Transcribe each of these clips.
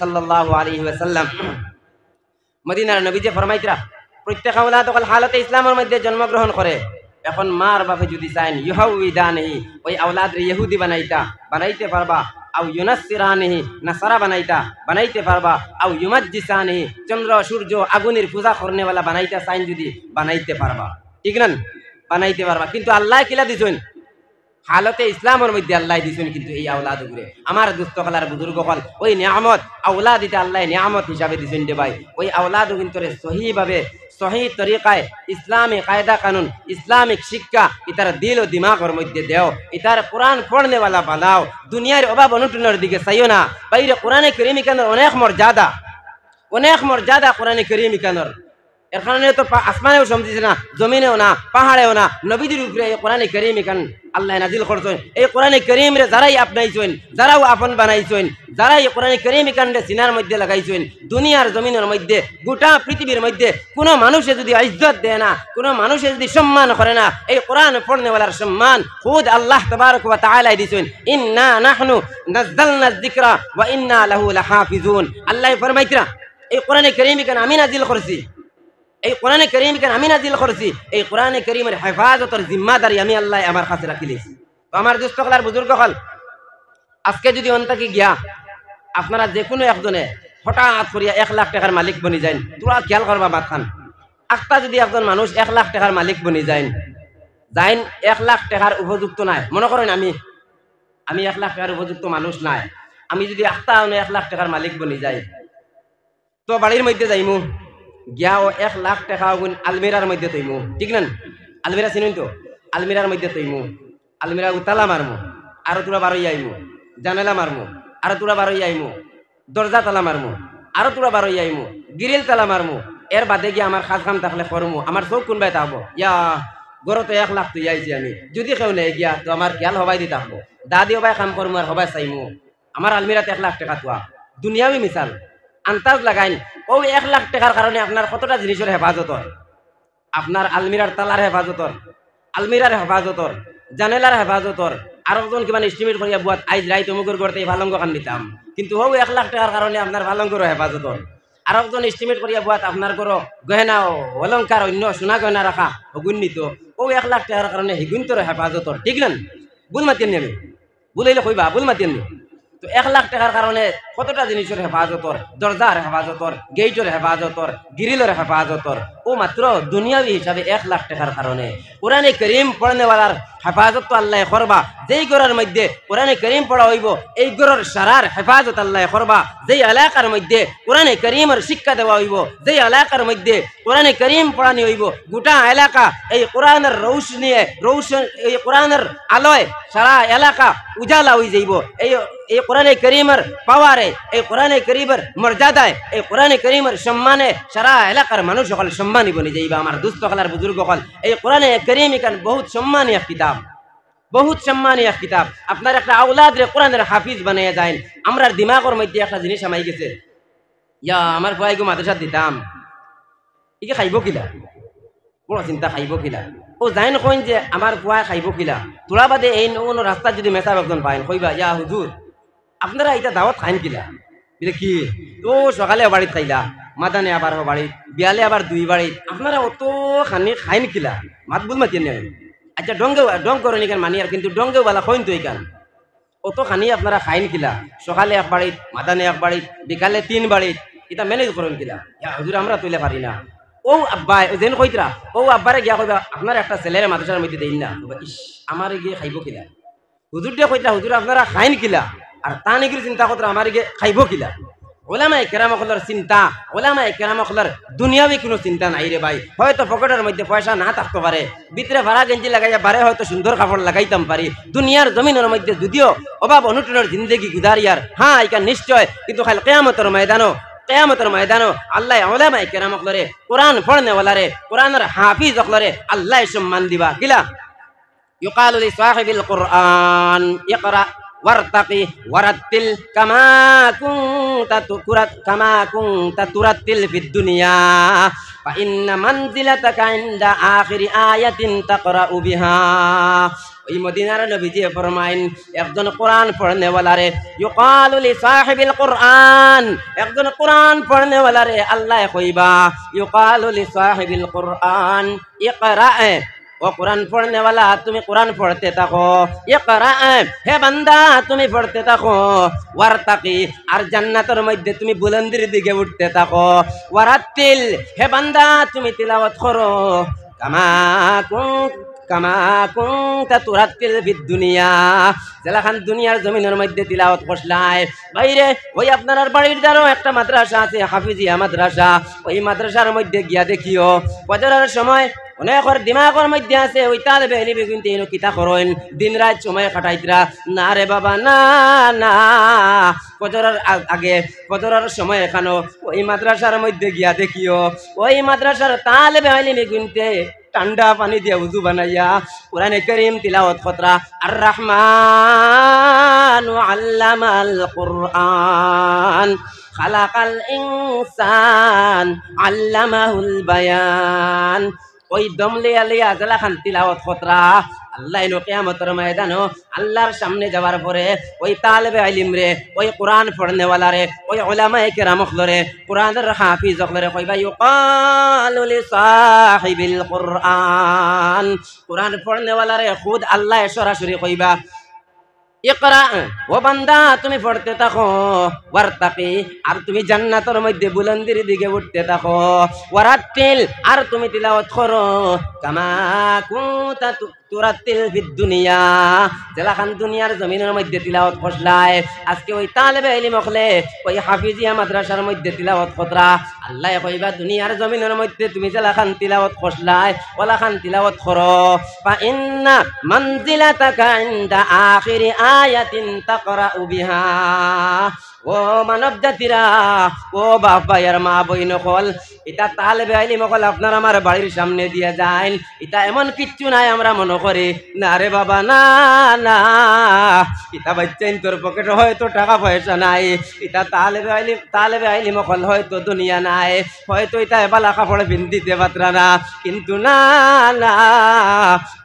সাল্লাল্লাহু আলাইহি ওয়াসাল্লাম মদিনার নবী যে ফরমাইতরা প্রত্যেক আওলাদ অকল হালতে ইসলামের মধ্যে জন্মগ্রহণ করে এখন মার বাপে যদি চাইন ইউহাউইদানিহি ওই আওলাদ রে ইহুদি বানাইতে পারবা আও ইউনাসসিরানিহি নাসারা বানাইতে পারবা আও ইউমাজ্জিসানিহি চন্দ্র সূর্য আগুনের পূজা করনেওয়ালা বানাইতে চাইন যদি বানাইতে পারবা ঠিক না বানাইতে পারবা কিন্তু আল্লাহ কিলা দিছেন হালতে ইসলামের মধ্যে আল্লাহ দিছেন কিন্তু এই আওলাদ উপরে আমার দুস্থকালার বুজুর্গ হল ওই নিয়ামত আওলাদ দিতে আল্লাহ নিয়ামত হিসাবে দিছেন যে ভাই ওই আওলাদ কিন্তু সহিভাবে সহি তরিকায় ইসলামী কায়দা কানুন ইসলামিক শিক্ষা ইতার দিল ও দিমাগের মধ্যে দেও ইতার কোরআন পড়নেওয়ালা বানাও দুনিয়ার অভাব অনটনের দিকে চাইও না বাইরে কোরআনে কারীম কানোর অনেক মর্যাদা কোরআনে কারীম কানোর এর কারণে তো আসমানেও সমঝিছে না জমিনেও না পাহাড়েও না নবীদের উপরে এই কোরআনে কারীম কান আল্লাহ নাজিল করছেন এই কোরআনে কারীম রে যারাই আপনাইছেন যারাও আপন বানাইছেন যারাই কোরআনে কারীম কান্ডে সিনার মধ্যে লাগাইছেন দুনিয়ার জমিনের মধ্যে গোটা পৃথিবীর মধ্যে কোনো মানুষে যদি ইজ্জত দেয় না কোনো মানুষে যদি সম্মান করে না এই কোরআন পড়নেওয়ালার সম্মান খুদ আল্লাহ তাবারক ওয়া তাআলা দিছেন ইন্না নাহনু নাযালনা যিকরা ওয়া ইন্না লাহু লাহাফিজুন আল্লাহ ফরমাইতরা এই কোরআনে কারীম কান আমি নাজিল করছি এই কোরআনে কারীম কান আমি নাজিল করছি এই কোরআনে কারীমের হেফাজতের জিম্মাদারি আমি আল্লাহ আমার কাছে রাখি দিয়েছি তো আমার দুস্থকালার বুজুর্গ হল আজকে যদি অন্তকে গিয়া আপনারা যে কোনো একজনে হঠাৎ করিয়া 1 লাখ টাকার মালিক বনি যায় তোরা খেয়াল করবা মাথান একটা যদি একজন মানুষ 1 লাখ টাকার মালিক বনি যায় 1 লাখ টাকার উপযুক্ত নাই মনে করেন আমি 1 লাখ টাকার উপযুক্ত মানুষ নাই আমি যদি একটা 1 লাখ টাকার মালিক বনি যাই তো বাড়ির মধ্যে যাইমু গিয়াও 1 লাখ টাকা আলমিরার মধ্যে তৈমু ঠিক না আলমিরা চিনুন তো আলমিরার মধ্যে তৈমু আলমিরা তালা মারমু আর তোরা বারোই আইমু জানালা মারমু আর তোরা বারোই আইমু দরজা তালা মারমু আর তোরা বারোই আইমু গিরিল তালা মারমু এর বাদে গিয়ে আমার কাজ কাম থাকলে করমু আমার চোখ কোনবাই থাকবো ইয়া গড়তে 1 লাখ তুই আইছি আমি যদি কেউ নেই গিয়া তো আমার খেয়াল হবাই দি থাকবো দাদি হবাই কাম করমু আর হবাই চাইমু আমার আলমিরাতে 1 লাখ টাকা তোয়া দুনিয়াবি মিসাল আন্তাজ লাগাইন ও 1 লাখ টাকার কারণে আপনার কতটা জিনিসের হেফাজত হয় আপনার আলমিরার তালার হেফাজত আলমিরার হেফাজত জানেলার হেফাজত আর একজন কিমান এস্টিমেট করিয়া বুয়াত আইজ রাইত অমুকের করতে ভালঙ্গ খান দিতাম কিন্তু হো 1 লাখ টাকার কারণে আপনার ভালঙ্গর হেফাজত আর একজন এস্টিমেট করিয়া বুয়াত আপনার করো গহেনা অলঙ্কার অন্য সোনা গয়না রাখা অগুণ্যিত ও 1 লাখ টাকার কারণে হিগুন্তর হেফাজত ঠিক না ভুল মাতিয়েন নি আমি ভুলাইলে কইবা ভুল মাতিয়েন নি তো 1 লাখ টাকার কারণে কতটা জিনিসের হেফাজতর দরজার হেফাজতর গেইটের হেফাজতর গিরিলের হেফাজতর ও মাত্র দুনিয়াবি হিসাবে 1 লাখ টাকার কারণে কোরআনে কারীম পড়নেওয়ালার হেফাজত তো আল্লাহ করবা যেই ঘরের মধ্যে কোরআনে কারীম পড়া হইব এই ঘরের সারার হেফাজত আল্লাহ করবা যেই এলাকার মধ্যে কোরআনে কারীমের শিক্ষা দেওয়া হইব যেই এলাকার মধ্যে কোরআনে কারীম পড়ানি হইব গোটা এলাকা এই কোরআনের রৌশন এই কোরআনের আলোয় সারা এলাকা উজালা হয়ে যাইব এই কোরআনে কারীমের পাওয়ারে এই কোরআনে কারীমের মর্যাদায় এই কোরআনে কারীমের সম্মানে সারা এলাকার মানুষ সকল সম্মানী বনে যাইবা আমার দুস্থকালার বুজুর্গ সকল এই কোরআনে কারীম কান বহুত সম্মানী এক কিতাব বহুত সম্মানী এক কিতাব আপনার একটা আওলাদ রে কোরআনের হাফিজ বানিয়ে যায় আমরা দিমাগের মধ্যে একটা জিনিস আমাই গেছে ইয়া আমার ভাইগো মাদ্রাসা দিতাম ইকে খাইব কিলা বড় চিন্তা খাইব কিলা ও জাইন কইন যে আমার ভয় খাইব কিলা তোরা বাদে এই কোন রাস্তা যদি মেসাব একজন পাইন কইবা ইয়া হুজুর আপনারা এটা দাওয়াত খাইন কিলা বলে কি তো সকালে বাড়িতে খাইলা মাদানে আবার বাড়িত বিয়ালে আবার 2 বাড়িত আপনারা অত খানি খাইন কিলা মাত বুল মাতিয়েন না আচ্ছা ডং করেন এখান মানি আর কিন্তু ডঙ্গেও বালা কইন তো এখান অত খানি আপনারা খাইন কিলা সকালে 1 বাড়িত মাদানে 1 বাড়িত বিকালে 3 বাড়িত এটা ম্যানেজ করেন কিলা ইয়া হুজুর আমরা তুইলে পারি না ও আব্বা যেন কইতরা ও আব্বারে গিয়া কইবা আপনার একটা ছেলের মাদ্রাসার মধ্যে দেই না ইস আমারে গিয়ে খাইব কিলা হুজুর দিয়ে কইতরা হুজুর আপনারা খাইন কিলা আর তা নিগির চিন্তা করতরা আমারে গিয়ে খাইব কিলা ওলামায়ে কেরাম হলার চিন্তা ওলামায়ে কেরাম হলার দুনিয়াবি কোনো চিন্তা নাই রে ভাই হয়তো পকেটের মধ্যে পয়সা না থাকতে পারে ভিতরে ভাড়া গেঞ্জি লাগাইয়া বারে হয়তো সুন্দর কাপড় লাগাইতাম পারি দুনিয়ার জমিনের মধ্যে যদিও অভাব অনটনের জিন্দেগি গুজারিয়ার হ্যাঁ এটা নিশ্চয় কিন্তু খালি কিয়ামতের ময়দানো আল্লাহ ওলামায়ে কেরাম হলরে কোরআন পড়নেওয়ালারে কোরআনের হাফিজ হলরে আল্লাহ সম্মান দিবা কিলা ইউকালু লি সাহিবিল কুরআন ইকরা ওয়ারতাকি ওয়ারাত্তিল কামা কুনতা তুরাত্তিল ফিদ দুনিয়া ফা ইন্না মানজিলাতাকা ইনদা আখিরি আয়াতিন তাকরাউ বিহা ওই মদিনার নবীজি ফরমাইন একজন কোরআন পড়নেওয়ালা রে ইউকালু লি সাহিবিল কোরআন, একজন কোরআন পড়নেওয়ালা রে আল্লাহ কইবা ইউকালু লি সাহিবিল কোরআন ইকরা, ও কোরআন পড়নে वाला তুমি কোরআন পড়তে থাকো, ইকরা হে বান্দা তুমি পড়তে থাকো, ওয়ারতাকি আর জান্নাতের মধ্যে তুমি বুলন্দির দিকে উঠতে থাকো, ওয়ারাতিল হে বান্দা তুমি তিলাওয়াত করো, কামা কামা কুনতা তুরাতিল ফিদ দুনিয়া, যেলাখান দুনিয়ার জমিনের মধ্যে তিলাওয়াত করছলাই। বাইরে ওই আপনার বাড়ির দ্বারও একটা মাদ্রাসা আছে, হাফিজিয়া মাদ্রাসা, ওই মাদ্রাসার মধ্যে গিয়া দেখিও ফজরের সময় অনেকের দিমাগের মধ্যে আছে ওই তালেবে এলিবে কিন্তু এনো কিতা করেন দিন রাত সময় কাটাইতরা না রে বাবা, না না, ফজরের আগে ফজরের সময় এখানো ওই মাদ্রাসার মধ্যে গিয়া দেখিও ওই মাদ্রাসার তালেবে এলিবে কিন্তু ঠান্ডা পানি দিয়ে উজু বানাইয়া কোরআনে কারীম তিলাওয়াত খতরা আর রহমান আল্লামাল কুরআন খালাকাল ইনসান আল্লামাহুল বায়ান, ওই দমলে আলিয়া জালাখান তিলাওয়াত খতরা আল্লাহ কিয়ামতের ময়দানে আল্লাহর সামনে যাওয়ার পরে ওই তালেবে ইলম রে, ওই কোরআন পড়নেওয়ালা রে, ওই উলামায়ে কেরাম হকলরে, কোরআনের হাফিজ হকলরে কইবা ইউকালু লি সাহিবিল কোরআন, কোরআন পড়নেওয়ালা রে খুদ আল্লাহ সরাসরি কইবা ইকরা, ও বান্দা তুমি পড়তে থাকো, ওয়ারতাকি আর তুমি জান্নাতের মধ্যে বুলন্দির দিকে উঠতে থাকো, ওয়ারাতিল আর তুমি তিলাওয়াত করো, কামা কুনতা তুরাতিল ফিদ দুনিয়া, যেলাখান দুনিয়ার জমিনের মধ্যে তিলাওয়াত করছলাই আজকে ওই তালেবে ইলম হকলে ওই হাফিজিয়া মাদ্রাসার মধ্যে তিলাওয়াত করতরা আল্লাহ কইবা দুনিয়ার জমিনের মধ্যে তুমি যেলাখান তিলাওয়াত করছলাই ওলাখান তিলাওয়াত করো, ফা ইন্না মানজিলাতাকা ইনদা আখিরি আয়াতিন তাকরাউ বিহা, ও মানব জাতিরা, ও বাপ ভাইয়ার মা বইন হল, এটা তালেবে ইলম হল আপনার আমার বাড়ির সামনে দিয়ে যায়, এটা এমন কিচ্ছু নাই আমরা মনে করি না রে বাবা, না না, এটা বাচ্চাইন তোর পকেটে হয়তো টাকা পয়সা নাই, এটা তালেবে ইলম হল হয়তো দুনিয়া নাই, হয়তো এটা এবালা কাপড় বিন্দিতে পাত্রা না, কিন্তু না না,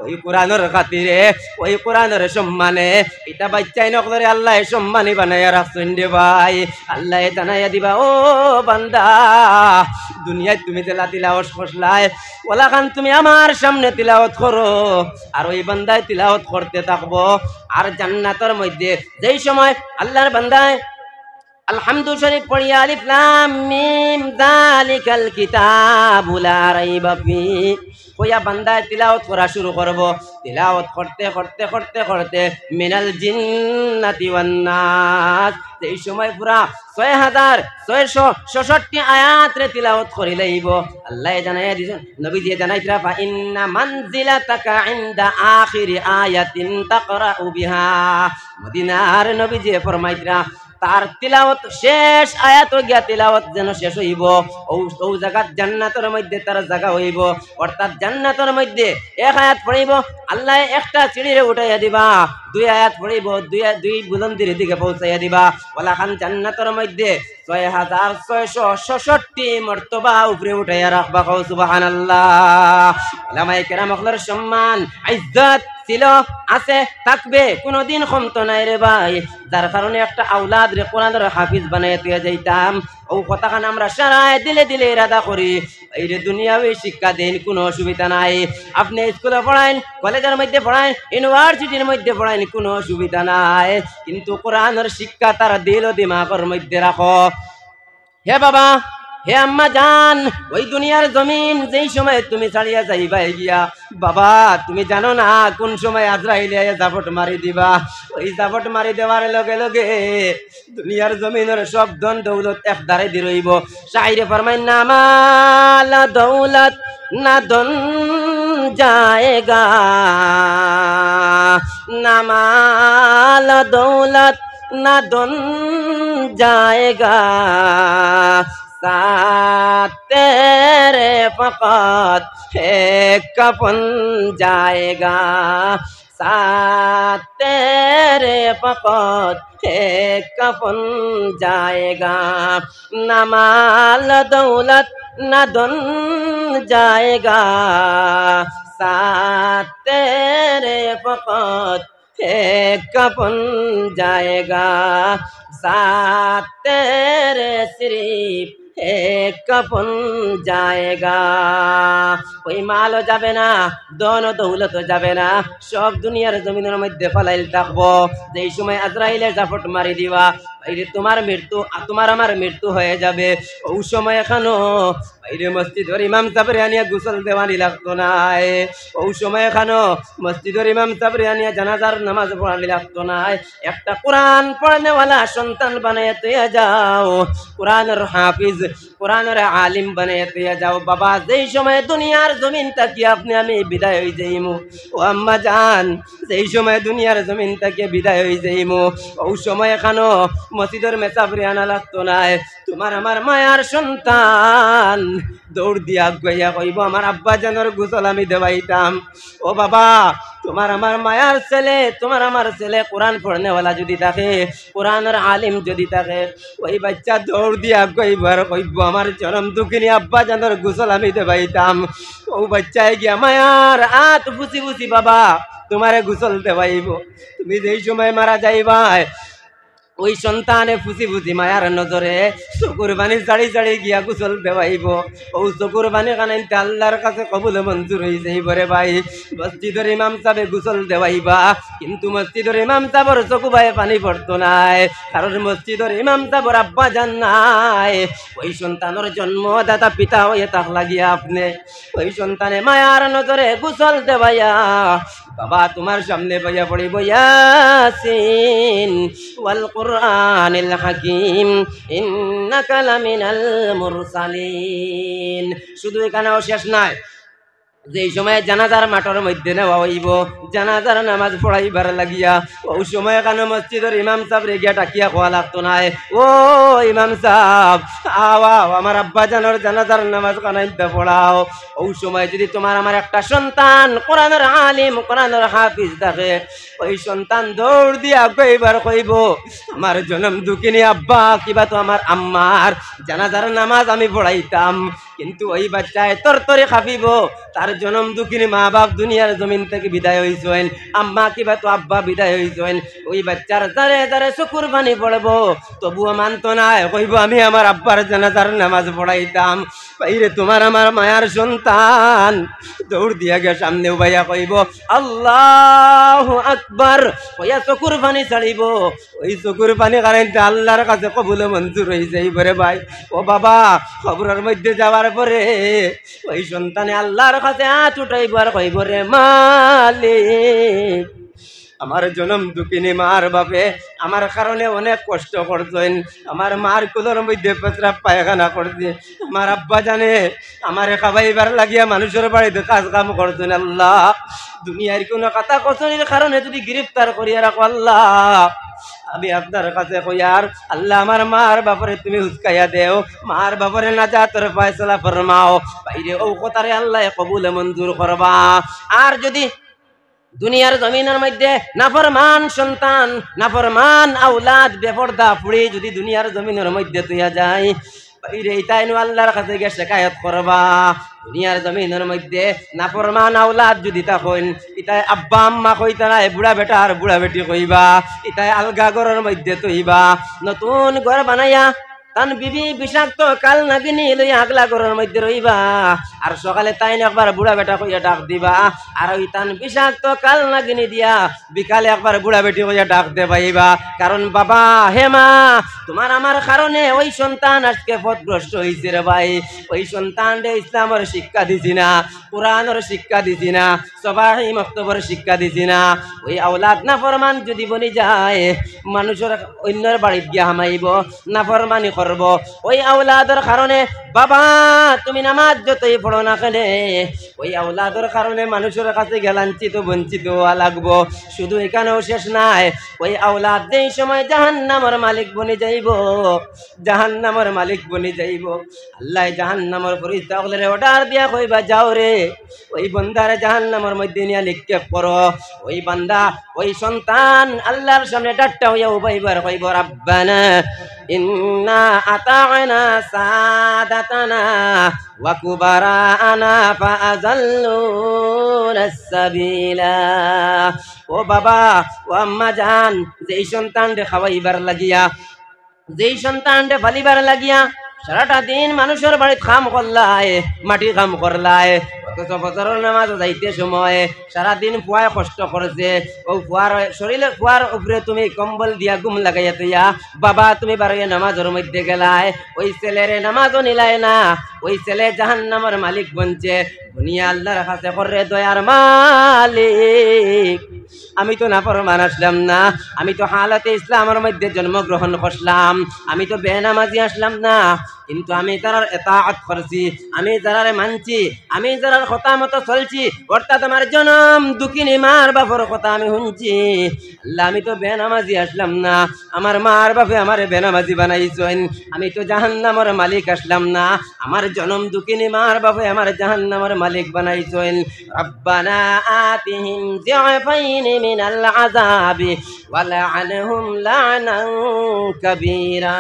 ওই কোরআনের খাতিরে ওই কোরআনের সম্মানে এটা বাচ্চাই নকরে আল্লাহ সম্মানী বানাইয়া রাখছেন রে ভাই, আল্লাহ জানাইয়া দিবা ও বান্দা দুনিয়ায় তুমি তেলা তিলাওয়াত করছলাই ওলাখান তুমি আমার সামনে তিলাওয়াত করো, আর ওই বান্দায় তিলাওয়াত করতে থাকবো, আর জান্নাতের মধ্যে যেই সময় আল্লাহর বান্দায় আলহামদু শরীফ পড়িয়া আলিফ লাম মিম যালিকাল কিতাবু লা রাইবা ফি কইয়া বান্দায় তিলাওয়াত করা শুরু করব, তিলাওয়াত করতে করতে করতে করতে মিনাল জিন্নাতি ওয়ান নাস, এই সময় পুরা 6666 আয়াত রে তিলাওয়াত করি লাইব। আল্লাহ জানাইয়া দিছেন নবীজি জানাইতরা ফা ইন্না মানজিলাতাকা ইনদা আখিরি আয়াতিন তাকরাউ বিহা, মদিনার নবীজি ফরমাইতরা তার তিলাওয়াত শেষ আয়াত গিয়া তিলাওয়াত যেন শেষ হইব ও জায়গাত জান্নাতের মধ্যে তার জায়গা হইব, অর্থাৎ জান্নাতের মধ্যে এক আয়াত পড়িব আল্লাহ একটা সিঁড়িরে উঠাইয়া দিবা, দুই আয়াত পড়িব দুই বুলন্দির দিকে পৌঁছাইয়া দিবা, ওলাখান জান্নাতের মধ্যে 6666 মর্তবা উপরে উঠাইয়া রাখবা, কও সুবহানাল্লাহ। উলামায়ে কেরাম হকলের সম্মান ইজ্জত ছিল, আছে, থাকবে, কোনদিন কমতো নাই রে ভাই, যার কারণে একটা আওলাদ রে কোরআনের হাফিজ বানাইয়া দিয়ে যাইতাম, ও কথাখান আমরা সারায় দিলে দিলে ইরাদা করি, এই রে দুনিয়াবি শিক্ষা দেন কোনো অসুবিধা নাই, আপনি স্কুলে পড়াইন, কলেজের মধ্যে পড়াইন, ইউনিভার্সিটির মধ্যে পড়াইন, কোনো অসুবিধা নাই, কিন্তু কোরআনের শিক্ষা তার দিল ও দিমাগের মধ্যে রাখো। হে বাবা, হে আম্মা জান, ওই দুনিয়ার জমিন যেই সময় তুমি ছাড়িয়া যাইবা গিয়া বাবা তুমি জানো না কোন সময় আজরাইলে জাপট মারি দিবা, ওই জাপট মারি দেওয়ার লগে লগে দুনিয়ার জমিনের সব ধন দৌলত এক দ্বারে দি রইব। শাইরে ফরমাই না মাল দৌলত না ধন জায়েগা, না মাল দৌলত না ধন জায়েগা, तेरे फकत एक कफन जाएगा, साथ तेरे फकत एक कफन जाएगा, न माल दौलत न धन जाएगा, साथ तेरे फकत एक कफन जाएगा, साथ तेरे सिर्फ एक कफन जाएगा। ওই মালও যাবে না, ধন দৌলত যাবে না, সব দুনিয়ার জমিনের মধ্যে ফলাইল থাকবো। যেই সময় আজরাইলের জাফট মারি দিবা, বাইরে তোমার মৃত্যু, তোমার আমার মৃত্যু হয়ে যাবে। ওই সময় এখানো বাইরে মসজিদের ইমাম সাবরে আনিয়া গোসল দেওয়ানি লাগতো না। ওই সময় এখানো মসজিদের ইমাম সাবরে আনিয়া জানাজার নামাজ পড়ানি লাগতো না। একটা কোরআন পড়নেওয়ালা সন্তান বানাইয়া তুইয়া যাও, কোরআনের হাফিজ, কোরআনের আলিম বানাইয়া তুইয়া যাও। বাবা যেই সময় দুনিয়ার জমিন থাকি আপনি আমি বিদায় হয়ে যাইমু, ও আম্মা জান যেই সময় দুনিয়ার জমিন থেকে বিদায় হয়ে যাইমু, ওই সময় এখানো মসজিদের মেসাবরে আনা লাগতো না। তোমার আমার মায়ার সন্তান দৌড় দিয়া গইয়া কইব আমার আব্বা জানের গোসল আমি দেওয়াইতাম। ও বাবা তোমার আমার মায়ার ছেলে, তোমার আমার ছেলে কোরআন পড়নেওয়ালা যদি থাকে, কোরআনের আলিম যদি থাকে, ওই বাচ্চা দৌড় দিয়া গইবার কইব আমার জনম দুঃখিনী আব্বা জানের গোসল আমি দেওয়াইতাম। ও বাচ্চায় গিয়া মায়ার আত ফুসি ফুসি বাবা তোমারে গোসল দেওয়াইব। তুমি যেই সময় মারা যাইবা ওই সন্তানে ফুসি ফুসি মায়ার নজরে চকুর বাণী চাড়ি চাড়ি গিয়া গোসল দেওয়াইব। ও চকুর বাণী কানাইতে আল্লাহর কাছে কবুল মঞ্জুর হয়ে যাইব রে ভাই। মসজিদের ইমাম সাহেব গোসল দেওয়াইবা, কিন্তু মসজিদের ইমাম সাহেবের চকু ভাই পানি পড়তো নাই, কারণ মসজিদের ইমাম সাহেবের আব্বা জান নাই। ওই সন্তানের জন্মদাতা পিতা হয়ে তাক লাগিয়া আপনি ওই সন্তানে মায়ার নজরে গোসল দেওয়াইয়া বাবা তোমার সামনে বইয়া পড়িব ইয়াসিন ওয়াল কুরআনিল হাকিম ইন্নাকা লামিনাল মুরসালিন। শুধু এখানেও শেষ নাই, যেই সময় জানাজার মাঠের মধ্যে নেওয়া হইব, জানাজার নামাজ পড়াইবার লাগিয়া ওই সময় এখানে মসজিদের ইমাম সাহেব রে গিয়া ডাকিয়া খোয়া লাগতো না। ও ইমাম সাহেব আও আমার আব্বা জানোর জানাজার নামাজ কানাইতে পড়াও। ওই সময় যদি তোমার আমার একটা সন্তান কোরআনের আলিম, কোরআনের হাফিজ থাকে, ওই সন্তান দৌড় দিয়া কইবার কইব আমার জনম দুঃখিনী আব্বা কিবা তো আমার আম্মার জানাজার নামাজ আমি পড়াইতাম, কিন্তু ওই বাচ্চায় তরতরে খাপিব তার জনম দুঃখিনী মা বাপ দুনিয়ার জমিন থেকে বিদায় হইছেন, আম্মা কিবা তো আব্বা বিদায় হইছেন। ওই বাচ্চার দারে দারে চকুর পানি পড়বো, তবুও মানত না, কইব আমি আমার আব্বার জানাজার নামাজ পড়াইতাম। বাইরে তোমার আমার মায়ার সন্তান দৌড় দিয়া গে সামনে উবাইয়া কইব আল্লাহু আকবার, কইয়া চকুর পানি ছাড়িব। ওই চকুর পানি কারণে আল্লাহর কাছে কবুল মঞ্জুর হয়ে যাইব রে ভাই। ও বাবা খবরের মধ্যে যাওয়ার পরে ওই সন্তানে আল্লাহর কাছে হাত উঠাইব আর কইব রে মালিক আমার জনম দুঃখিনী মার বাপে আমার কারণে অনেক কষ্ট করছেন, আমার মার কুলোর মধ্যে পেছরাপ পায়খানা করছে, আমার আব্বা জানে আমার খাবাইবার লাগিয়া মানুষের বাড়িতে কাজ কাম করছেন। আল্লাহ দুনিয়ার কোনো কথা কথনের কারণে যদি গ্রেফতার করিয়া রাখো আল্লাহ, আমি আপনার কাছে কইয়ার আল্লাহ আমার মার বাপরে তুমি হুসকাইয়া দেও, মার বাপরে নাজাতের ফয়সালা ফরমাও। বাইরে ও কথারে আল্লাহ কবুল মঞ্জুর করবা। আর যদি দুনিয়ার জমিনের মধ্যে নাফরমান সন্তান, নাফরমান আওলাদ বেপরদা ফুড়ি যদি দুনিয়ার জমিনের মধ্যে তুইয়া যায়, বাইরে তাই আল্লাহর কাছে গিয়ে শিকায়ত করবা। দুনিয়ার জমিনের মধ্যে নাফরমান আওলাদ যদি তখন ইতাই আব্বা আম্মা কইতা নাই, বুড়া বেটা আর বুড়া বেটি কইবা, ইতাই আলগা ঘরের মধ্যে তৈবা, নতুন ঘর বানাইয়া তান বিবি বিষাক্ত কাল নাগিনী লইয়া আগলা ঘরের মধ্যে রইবা, আর সকালে তাই একবার বুড়া বেটা কইয়া ডাক দিবা, আর ওই তান বিষাক্ত কাল নাগিনী দিয়া বিকালে একবার বুড়া বেটি কইয়া ডাক দে পাইবা। কারণ বাবা হে মা তোমার আমার কারণে ওই সন্তান আজকে পথভ্রষ্ট হয়েছে রে ভাই। ওই সন্তান রে ইসলামের শিক্ষা দিছি না, কোরআনের শিক্ষা দিছি না, সবাই মক্তবের শিক্ষা দিছি না। ওই আওলাদ নাফরমান যদি বনি যায়, মানুষের অন্যের বাড়িত গিয়া হামাইব, নাফরমানি করব। ওই আওলাদের কারণে বাবা তুমি নামাজ যতই পড়ো না কেন, ওই আওলাদের কারণে মানুষের কাছে গেলাঞ্চিত বঞ্চিত হওয়া লাগবো। শুধু এখানেও শেষ নাই, ওই আওলাদ যেই সময় জাহান্নামের মালিক বনে যাইব, জাহান্নামের মালিক বনে যাইব, আল্লাহ জাহান্নামের ফেরেশতা ওগুলোরে অর্ডার দিয়া কইবা যাও রে ওই বান্দারে জাহান্নামের মধ্যে নিয়ে নিক্ষেপ করো। ওই বান্দা ওই সন্তান আল্লাহর সামনে ডাট্টা হইয়া উবাইবার কইব রাব্বানা ইন্না আতা'না সাদাত সাদাতানা ওয়া কুবারানা ফাআযাল্লুনা সাবিলা। ও বাবা ও আম্মা জান, যেই সন্তানরে খাওয়াইবার লাগিয়া, যেই সন্তানরে ফালিবার লাগিয়া সারাটা দিন মানুষের বাড়িতে কাম করলায়, মাটি কাম করলায়, অথচ ফজরের নামাজ যাইতে সময় সারাদিন ফুয়ায় কষ্ট করছে, ও ফুয়ার শরীরে ফুয়ার উপরে তুমি কম্বল দিয়া ঘুম লাগাইয়া তুইয়া বাবা তুমি বারোয় নামাজের মধ্যে গেলায়, ওই ছেলেরে নামাজও নিলায় না, ওই ছেলে জাহান্নামের মালিক বনছে। দুনিয়া আল্লাহর কাছে করে দয়ার মালিক, আমি তো নাফরমান আসলাম না, আমি তো হালাতে ইসলামের মধ্যে জন্মগ্রহণ করলাম, আমি তো বেনামাজি আসলাম না, কিন্তু আমি যারার ইতাআত করছি, আমি যারারে মানছি, আমি যারার কথা মতো চলছি, অর্থাৎ আমার জনম দুঃখিনী মার বাপর কথা আমি শুনছি। আল্লাহ আমি তো বেনামাজি আসলাম না, আমার মার বাপে আমার বেনামাজি বানাইছেন, আমি তো জাহান্নামের মালিক আসলাম না, আমার জনম দুঃখিনী মার বাপে আমার জাহান্নামের মালিক বানাইছেন। রব্বানা আতিহিম যিআফাইন মিনাল আযাবি ওয়া লা'আনহুম লা'নান কাবীরা।